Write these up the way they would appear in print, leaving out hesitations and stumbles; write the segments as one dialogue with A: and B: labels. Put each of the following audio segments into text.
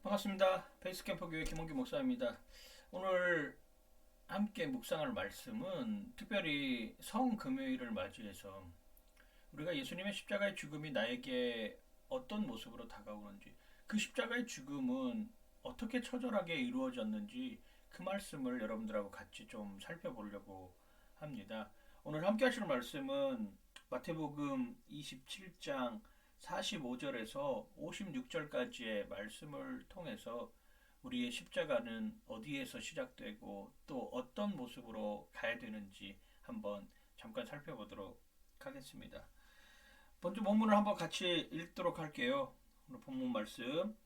A: 반갑습니다. 베이스캠프 교회 김원규 목사입니다. 오늘 함께 묵상할 말씀은 특별히 성금요일을 맞이해서 우리가 예수님의 십자가의 죽음이 나에게 어떤 모습으로 다가오는지, 그 십자가의 죽음은 어떻게 처절하게 이루어졌는지 그 말씀을 여러분들하고 같이 좀 살펴보려고 합니다. 오늘 함께 하실 말씀은 마태복음 27장 45절에서 56절까지의 말씀을 통해서 우리의 십자가는 어디에서 시작되고 또 어떤 모습으로 가야 되는지 한번 잠깐 살펴보도록 하겠습니다. 먼저 본문을 한번 같이 읽도록 할게요. 오늘 본문 말씀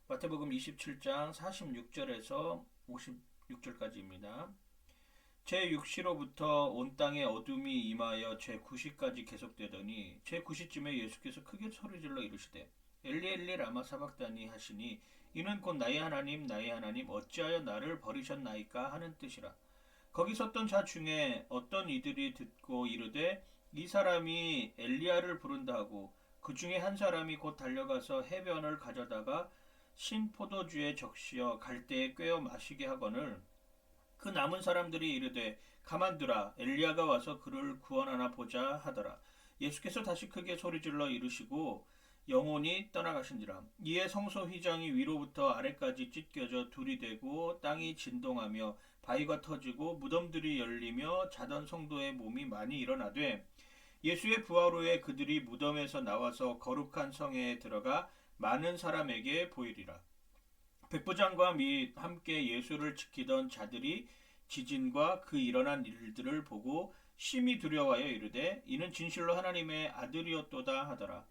A: 마태복음 27장 46절에서 56절까지입니다. 제6시로부터 온 땅에 어둠이 임하여 제9시까지 계속되더니 제9시쯤에 예수께서 크게 소리질러 이르시되 엘리 엘리 라마 사박다니 하시니 이는 곧 나의 하나님 나의 하나님 어찌하여 나를 버리셨나이까 하는 뜻이라. 거기 섰던 자 중에 어떤 이들이 듣고 이르되 이 사람이 엘리야를 부른다 하고 그 중에 한 사람이 곧 달려가서 해변을 가져다가 신 포도주에 적시어 갈대에 꿰어 마시게 하거늘 그 남은 사람들이 이르되 가만두라 엘리야가 와서 그를 구원하나 보자 하더라. 예수께서 다시 크게 소리질러 이르시고 영혼이 떠나가신지라. 이에 성소 휘장이 위로부터 아래까지 찢겨져 둘이 되고 땅이 진동하며 바위가 터지고 무덤들이 열리며 자던 성도의 몸이 많이 일어나되 예수의 부활 후에 그들이 무덤에서 나와서 거룩한 성에 들어가 많은 사람에게 보이리라. 백부장과 및 함께 예수를 지키던 자들이 지진과 그 일어난 일들을 보고 심히 두려워하여 이르되 이는 진실로 하나님의 아들이었도다 하더라.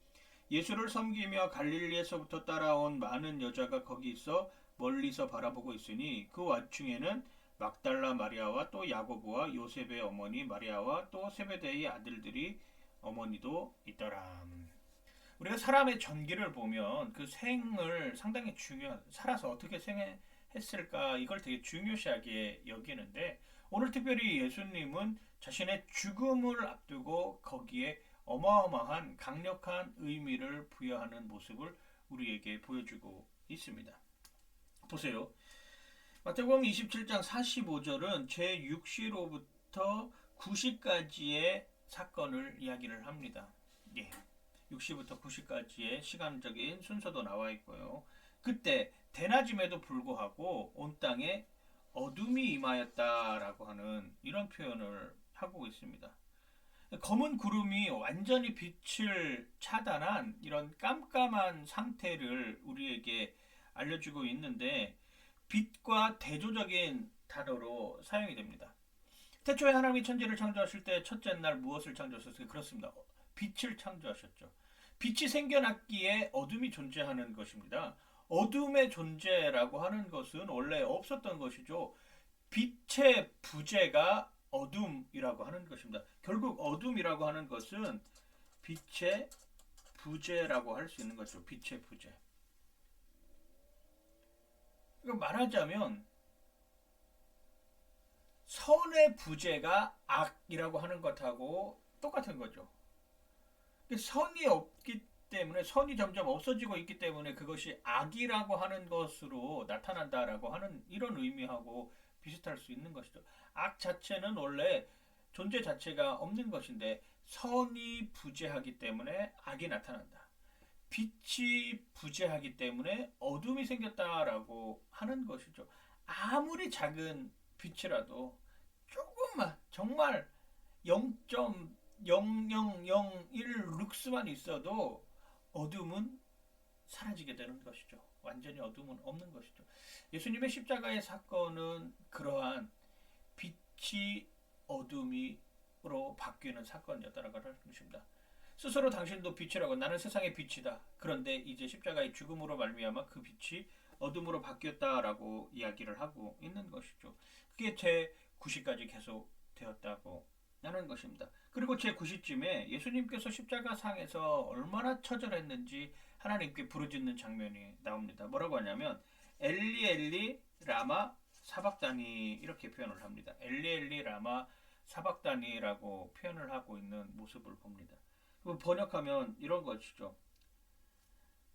A: 예수를 섬기며 갈릴리에서부터 따라온 많은 여자가 거기 있어 멀리서 바라보고 있으니 그 와중에는 막달라 마리아와 또 야고보와 요셉의 어머니 마리아와 또 세베대의 아들들이 어머니도 있더라. 우리가 사람의 전기를 보면 그 생을 상당히 살아서 어떻게 생했을까 이걸 되게 중요시하게 여기는데 오늘 특별히 예수님은 자신의 죽음을 앞두고 거기에 어마어마한 강력한 의미를 부여하는 모습을 우리에게 보여주고 있습니다. 보세요. 마태복음 27장 45절은 제6시로부터 9시까지의 사건을 이야기를 합니다. 예. 6시부터 9시까지의 시간적인 순서도 나와 있고요. 그때 대낮임에도 불구하고 온 땅에 어둠이 임하였다라고 하는 이런 표현을 하고 있습니다. 검은 구름이 완전히 빛을 차단한 이런 깜깜한 상태를 우리에게 알려주고 있는데 빛과 대조적인 단어로 사용이 됩니다. 태초에 하나님이 천지를 창조하실 때 첫째 날 무엇을 창조하셨어요? 그렇습니다. 빛을 창조하셨죠. 빛이 생겨났기에 어둠이 존재하는 것입니다. 어둠의 존재라고 하는 것은 원래 없었던 것이죠. 빛의 부재가 어둠이라고 하는 것입니다. 결국 어둠이라고 하는 것은 빛의 부재라고 할 수 있는 거죠. 빛의 부재. 말하자면 선의 부재가 악이라고 하는 것하고 똑같은 거죠. 선이 없기 때문에 선이 점점 없어지고 있기 때문에 그것이 악이라고 하는 것으로 나타난다라고 하는 이런 의미하고 비슷할 수 있는 것이죠. 악 자체는 원래 존재 자체가 없는 것인데 선이 부재하기 때문에 악이 나타난다. 빛이 부재하기 때문에 어둠이 생겼다라고 하는 것이죠. 아무리 작은 빛이라도 조금만 정말 0.0001 룩스만 있어도 어둠은 사라지게 되는 것이죠. 완전히 어둠은 없는 것이죠. 예수님의 십자가의 사건은 그러한 빛이 어둠으로 바뀌는 사건이었다라고 할 것입니다. 스스로 당신도 빛이라고 나는 세상의 빛이다. 그런데 이제 십자가의 죽음으로 말미암아 그 빛이 어둠으로 바뀌었다라고 이야기를 하고 있는 것이죠. 그게 제9시까지 계속 되었다고 하는 것입니다. 그리고 제9시쯤에 예수님께서 십자가상에서 얼마나 처절했는지 하나님께 부르짖는 장면이 나옵니다. 뭐라고 하냐면 엘리 엘리 라마 사박다니 이렇게 표현을 합니다. 엘리 엘리 라마 사박다니라고 표현을 하고 있는 모습을 봅니다. 번역하면 이런 것이죠.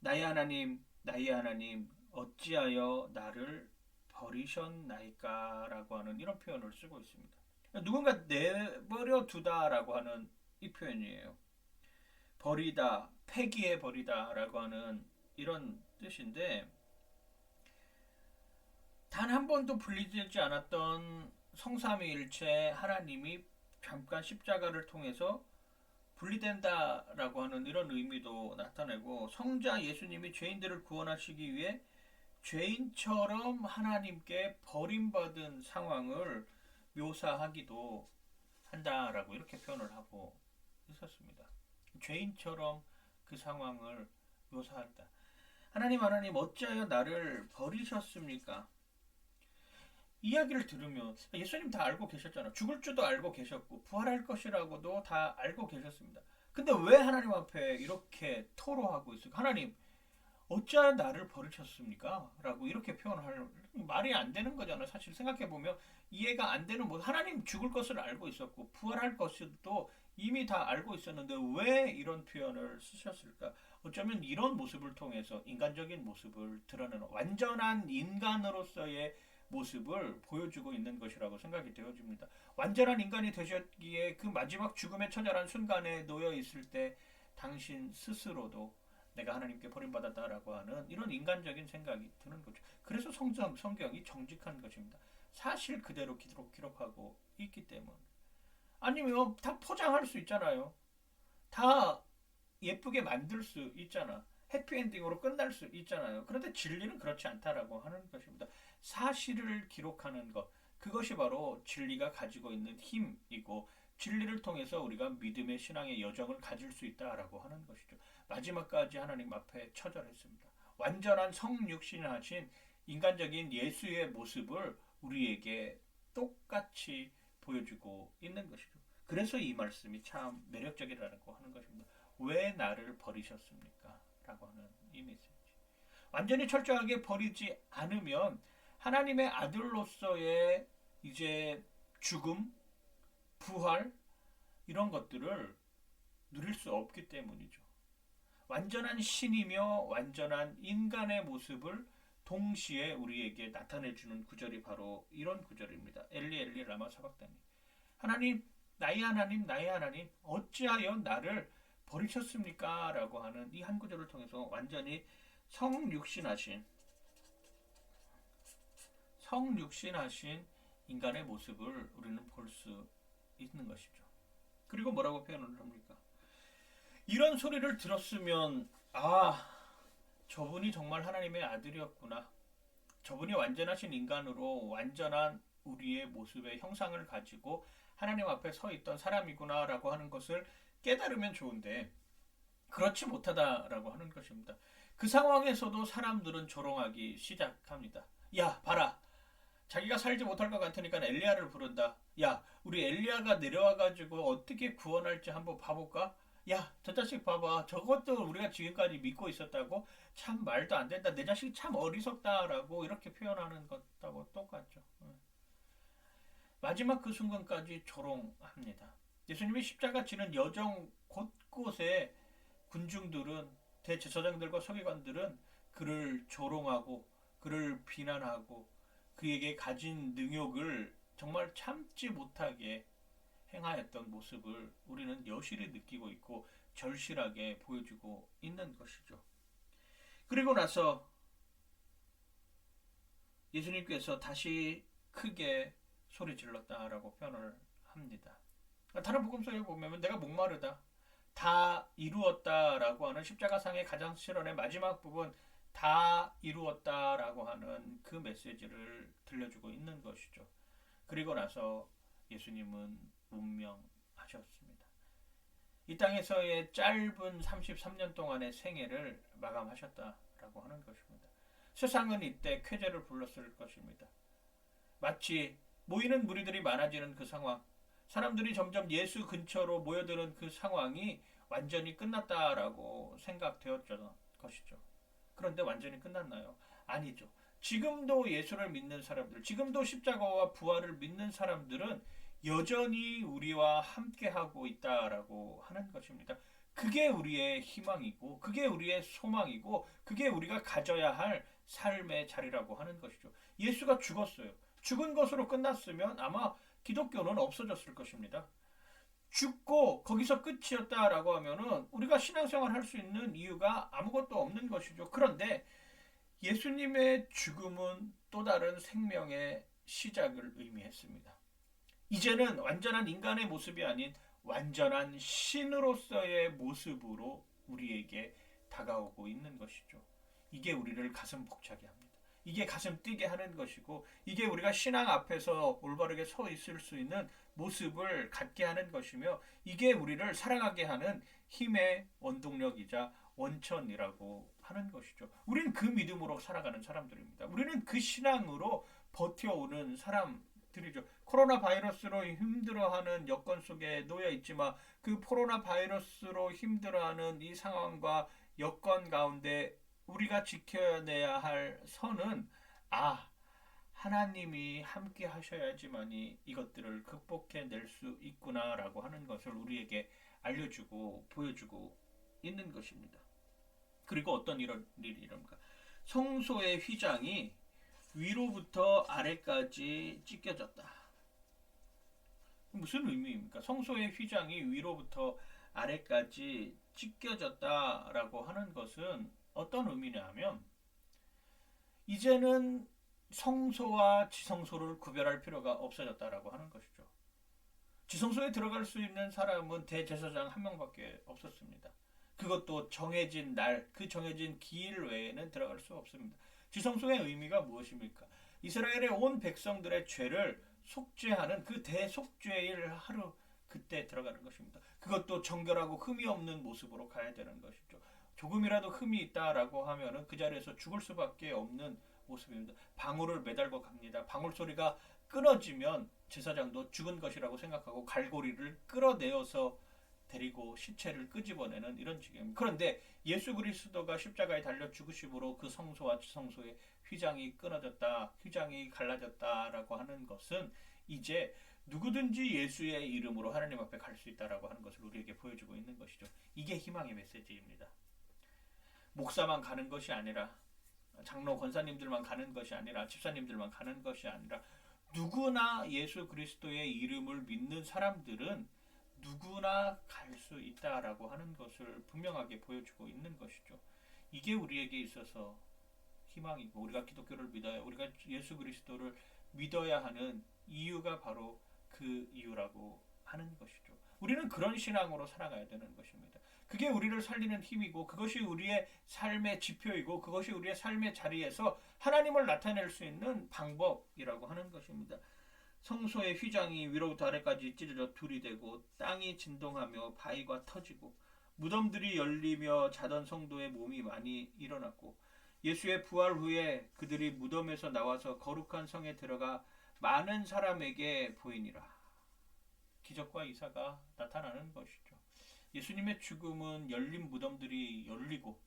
A: 나의 하나님 나의 하나님 어찌하여 나를 버리셨나이까 라고 하는 이런 표현을 쓰고 있습니다. 누군가 내버려 두다라고 하는 이 표현이에요. 버리다, 폐기해 버리다 라고 하는 이런 뜻인데, 단 한 번도 분리되지 않았던 성삼위일체 하나님이 잠깐 십자가를 통해서 분리된다라고 하는 이런 의미도 나타내고, 성자 예수님이 죄인들을 구원하시기 위해 죄인처럼 하나님께 버림받은 상황을 묘사하기도 한다라고 이렇게 표현을 하고 있었습니다. 죄인처럼 그 상황을 묘사한다. 하나님 어찌하여 나를 버리셨습니까? 이야기를 들으면 예수님 다 알고 계셨잖아. 죽을 줄도 알고 계셨고 부활할 것이라고도 다 알고 계셨습니다. 근데 왜 하나님 앞에 이렇게 토로하고 있을까? 하나님 어찌하여 나를 버리셨습니까? 라고 이렇게 표현할 말이 안 되는 거잖아요. 사실 생각해보면 이해가 안 되는, 뭐 하나님 죽을 것을 알고 있었고 부활할 것도 이미 다 알고 있었는데 왜 이런 표현을 쓰셨을까? 어쩌면 이런 모습을 통해서 인간적인 모습을 드러내는 완전한 인간으로서의 모습을 보여주고 있는 것이라고 생각이 되어집니다. 완전한 인간이 되셨기에 그 마지막 죽음의 처절한 순간에 놓여 있을 때 당신 스스로도 내가 하나님께 버림받았다라고 하는 이런 인간적인 생각이 드는 거죠. 그래서 성경이 정직한 것입니다. 사실 그대로 기록하고 있기 때문. 아니면 다 포장할 수 있잖아요. 다 예쁘게 만들 수 있잖아. 해피엔딩으로 끝날 수 있잖아요. 그런데 진리는 그렇지 않다라고 하는 것입니다. 사실을 기록하는 것, 그것이 바로 진리가 가지고 있는 힘이고, 진리를 통해서 우리가 믿음의 신앙의 여정을 가질 수 있다라고 하는 것이죠. 마지막까지 하나님 앞에 처절했습니다. 완전한 성육신하신 인간적인 예수의 모습을 우리에게 똑같이 보여주고 있는 것이죠. 그래서 이 말씀이 참 매력적이라고 하는 것입니다. 왜 나를 버리셨습니까? 라고 하는 이 메시지. 완전히 철저하게 버리지 않으면 하나님의 아들로서의 이제 죽음, 부활 이런 것들을 누릴 수 없기 때문이죠. 완전한 신이며 완전한 인간의 모습을 동시에 우리에게 나타내주는 구절이 바로 이런 구절입니다. 엘리 엘리 라마 사박다니. 하나님, 나의 하나님, 어찌하여 나를 버리셨습니까? 라고 하는 이 한 구절을 통해서 완전히 성육신하신 인간의 모습을 우리는 볼 수 있는 것이죠. 그리고 뭐라고 표현을 합니까? 이런 소리를 들었으면 저분이 정말 하나님의 아들이었구나. 저분이 완전하신 인간으로 완전한 우리의 모습의 형상을 가지고 하나님 앞에 서 있던 사람이구나라고 하는 것을 깨달으면 좋은데 그렇지 못하다라고 하는 것입니다. 그 상황에서도 사람들은 조롱하기 시작합니다. 야, 봐라. 자기가 살지 못할 것 같으니까 엘리야를 부른다. 야, 우리 엘리야가 내려와가지고 어떻게 구원할지 한번 봐볼까? 야, 저 자식 봐봐. 저것도 우리가 지금까지 믿고 있었다고? 참 말도 안 된다. 내 자식이 참 어리석다라고 이렇게 표현하는 것하고 똑같죠. 마지막 그 순간까지 조롱합니다. 예수님이 십자가 지는 여정 곳곳에 군중들은, 대제사장들과 서기관들은 그를 조롱하고 그를 비난하고 그에게 가진 능욕을 정말 참지 못하게 행하였던 모습을 우리는 여실히 느끼고 있고 절실하게 보여주고 있는 것이죠. 그리고 나서 예수님께서 다시 크게 소리 질렀다라고 표현을 합니다. 다른 복음서에 보면 내가 목마르다, 다 이루었다라고 하는 십자가상의 가장 실언의 마지막 부분, 다 이루었다라고 하는 그 메시지를 들려주고 있는 것이죠. 그리고 나서 예수님은 운명하셨습니다. 이 땅에서의 짧은 33년 동안의 생애를 마감하셨다라고 하는 것입니다. 세상은 이때 쾌재를 불렀을 것입니다. 마치 모이는 무리들이 많아지는 그 상황, 사람들이 점점 예수 근처로 모여드는 그 상황이 완전히 끝났다라고 생각되었던 것이죠. 그런데 완전히 끝났나요? 아니죠. 지금도 예수를 믿는 사람들, 지금도 십자가와 부활을 믿는 사람들은 여전히 우리와 함께하고 있다라고 하는 것입니다. 그게 우리의 희망이고 그게 우리의 소망이고 그게 우리가 가져야 할 삶의 자리라고 하는 것이죠. 예수가 죽었어요. 죽은 것으로 끝났으면 아마 기독교는 없어졌을 것입니다. 죽고 거기서 끝이었다라고 하면은 우리가 신앙생활 할 수 있는 이유가 아무것도 없는 것이죠. 그런데 예수님의 죽음은 또 다른 생명의 시작을 의미했습니다. 이제는 완전한 인간의 모습이 아닌 완전한 신으로서의 모습으로 우리에게 다가오고 있는 것이죠. 이게 우리를 가슴 벅차게 합니다. 이게 가슴 뛰게 하는 것이고 이게 우리가 신앙 앞에서 올바르게 서 있을 수 있는 모습을 갖게 하는 것이며 이게 우리를 사랑하게 하는 힘의 원동력이자 원천이라고 하는 것이죠. 우리는 그 믿음으로 살아가는 사람들입니다. 우리는 그 신앙으로 버텨오는 사람들이죠. 코로나 바이러스로 힘들어하는 여건 속에 놓여 있지만 그 코로나 바이러스로 힘들어하는 이 상황과 여건 가운데 우리가 지켜내야 할 선은 하나님이 함께 하셔야지만이 이것들을 극복해낼 수 있구나라고 하는 것을 우리에게 알려주고 보여주고 있는 것입니다. 그리고 어떤 이런 일이 이럽니까? 성소의 휘장이 위로부터 아래까지 찢겨졌다. 무슨 의미입니까? 성소의 휘장이 위로부터 아래까지 찢겨졌다라고 하는 것은 어떤 의미냐 하면 이제는 성소와 지성소를 구별할 필요가 없어졌다라고 하는 것이죠. 지성소에 들어갈 수 있는 사람은 대제사장 한 명밖에 없었습니다. 그것도 정해진 날, 그 정해진 기일 외에는 들어갈 수 없습니다. 지성소의 의미가 무엇입니까? 이스라엘의 온 백성들의 죄를 속죄하는 그 대속죄일 하루 그때 들어가는 것입니다. 그것도 정결하고 흠이 없는 모습으로 가야 되는 것이죠. 조금이라도 흠이 있다라고 하면은 그 자리에서 죽을 수밖에 없는 모습입니다. 방울을 매달고 갑니다. 방울 소리가 끊어지면 제사장도 죽은 것이라고 생각하고 갈고리를 끌어내어서 데리고 시체를 끄집어내는 이런 지경입니다. 그런데 예수 그리스도가 십자가에 달려 죽으심으로 그 성소와 지성소의 휘장이 끊어졌다, 휘장이 갈라졌다라고 하는 것은 이제 누구든지 예수의 이름으로 하나님 앞에 갈 수 있다라고 하는 것을 우리에게 보여주고 있는 것이죠. 이게 희망의 메시지입니다. 목사만 가는 것이 아니라 장로 권사님들만 가는 것이 아니라 집사님들만 가는 것이 아니라 누구나 예수 그리스도의 이름을 믿는 사람들은 누구나 갈 수 있다라고 하는 것을 분명하게 보여주고 있는 것이죠. 이게 우리에게 있어서 희망이고 우리가 기독교를 믿어야 우리가 예수 그리스도를 믿어야 하는 이유가 바로 그 이유라고 하는 것이죠. 우리는 그런 신앙으로 살아가야 되는 것입니다. 그게 우리를 살리는 힘이고 그것이 우리의 삶의 지표이고 그것이 우리의 삶의 자리에서 하나님을 나타낼 수 있는 방법이라고 하는 것입니다. 성소의 휘장이 위로부터 아래까지 찢어져 둘이 되고 땅이 진동하며 바위가 터지고 무덤들이 열리며 자던 성도의 몸이 많이 일어났고 예수의 부활 후에 그들이 무덤에서 나와서 거룩한 성에 들어가 많은 사람에게 보이니라. 기적과 이사가 나타나는 것이죠. 예수님의 죽음은 열린 무덤들이 열리고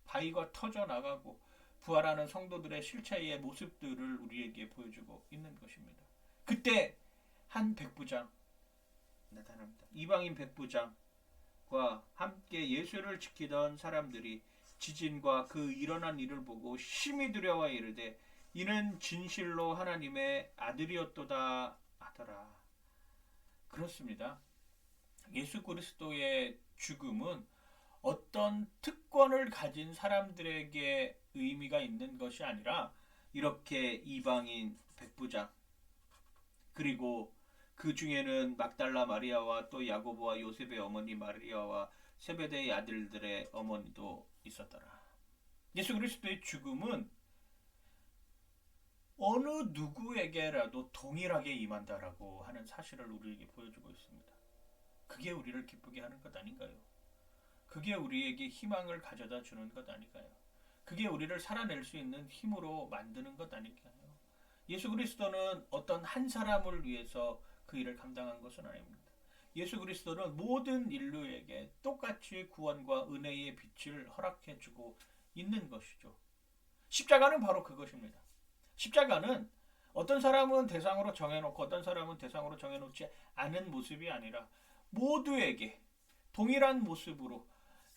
A: 바위가 터져 나가고 부활하는 성도들의 실체의 모습들을 우리에게 보여주고 있는 것입니다. 그때 한 백부장 나타납니다. 이방인 백부장과 함께 예수를 지키던 사람들이 지진과 그 일어난 일을 보고 심히 두려워 이르되 이는 진실로 하나님의 아들이었도다 하더라. 그렇습니다. 예수 그리스도의 죽음은 어떤 특권을 가진 사람들에게 의미가 있는 것이 아니라 이렇게 이방인 백부장 그리고 그 중에는 막달라 마리아와 또 야고보와 요셉의 어머니 마리아와 세베대의 아들들의 어머니도 있었더라. 예수 그리스도의 죽음은 어느 누구에게라도 동일하게 임한다라고 하는 사실을 우리에게 보여주고 있습니다. 그게 우리를 기쁘게 하는 것 아닌가요? 그게 우리에게 희망을 가져다 주는 것 아닐까요? 그게 우리를 살아낼 수 있는 힘으로 만드는 것 아닐까요? 예수 그리스도는 어떤 한 사람을 위해서 그 일을 감당한 것은 아닙니다. 예수 그리스도는 모든 인류에게 똑같이 구원과 은혜의 빛을 허락해 주고 있는 것이죠. 십자가는 바로 그것입니다. 십자가는 어떤 사람은 대상으로 정해놓고 어떤 사람은 대상으로 정해놓지 않은 모습이 아니라 모두에게 동일한 모습으로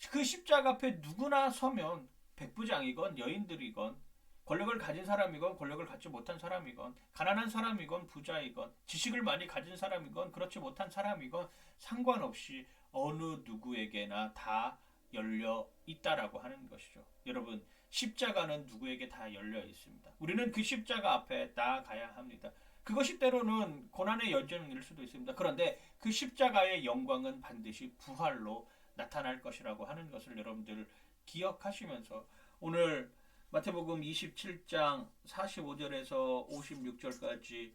A: 그 십자가 앞에 누구나 서면 백부장이건 여인들이건 권력을 가진 사람이건 권력을 갖지 못한 사람이건 가난한 사람이건 부자이건 지식을 많이 가진 사람이건 그렇지 못한 사람이건 상관없이 어느 누구에게나 다 열려 있다라고 하는 것이죠. 여러분, 십자가는 누구에게 다 열려 있습니다. 우리는 그 십자가 앞에 나아가야 합니다. 그것이 때로는 고난의 여정일 수도 있습니다. 그런데 그 십자가의 영광은 반드시 부활로 나타날 것이라고 하는 것을 여러분들 기억하시면서 오늘 마태복음 27장 45절에서 56절까지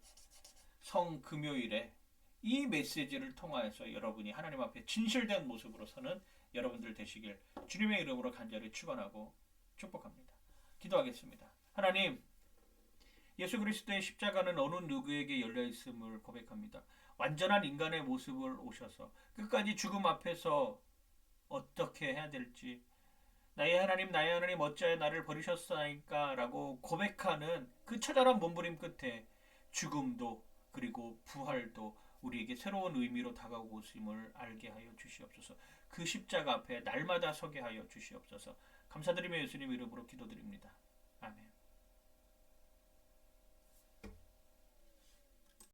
A: 성금요일에 이 메시지를 통하여서 여러분이 하나님 앞에 진실된 모습으로 서는 여러분들 되시길 주님의 이름으로 간절히 축원하고 축복합니다. 기도하겠습니다. 하나님, 예수 그리스도의 십자가는 어느 누구에게 열려 있음을 고백합니다. 완전한 인간의 모습을 오셔서 끝까지 죽음 앞에서 어떻게 해야 될지 나의 하나님 어찌하여 나를 버리셨사니까 라고 고백하는 그 처절한 몸부림 끝에 죽음도 그리고 부활도 우리에게 새로운 의미로 다가오고 있음을 알게 하여 주시옵소서. 그 십자가 앞에 날마다 서게 하여 주시옵소서. 감사드리며 예수님 이름으로 기도드립니다. 아멘.